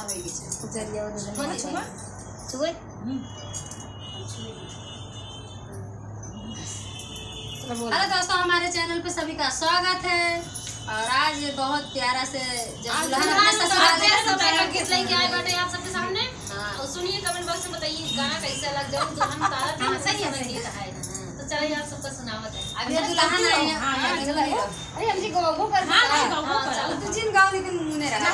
Hello दोस्तों, हमारे channel पे सभी का स्वागत है। और आज बहुत प्यारा से आप सबके सामने सुनिए, कमेंट बॉक्स में बताइए गाना कैसा लग जाए। दुल्हन तारा सही है तो चलिए आप सबका सुनावत है। अभी दुल्हन आई है। अरे हम जी गाँव पर, हां गाँव पर, तू जिन गाँव लेकिन मुने रहा।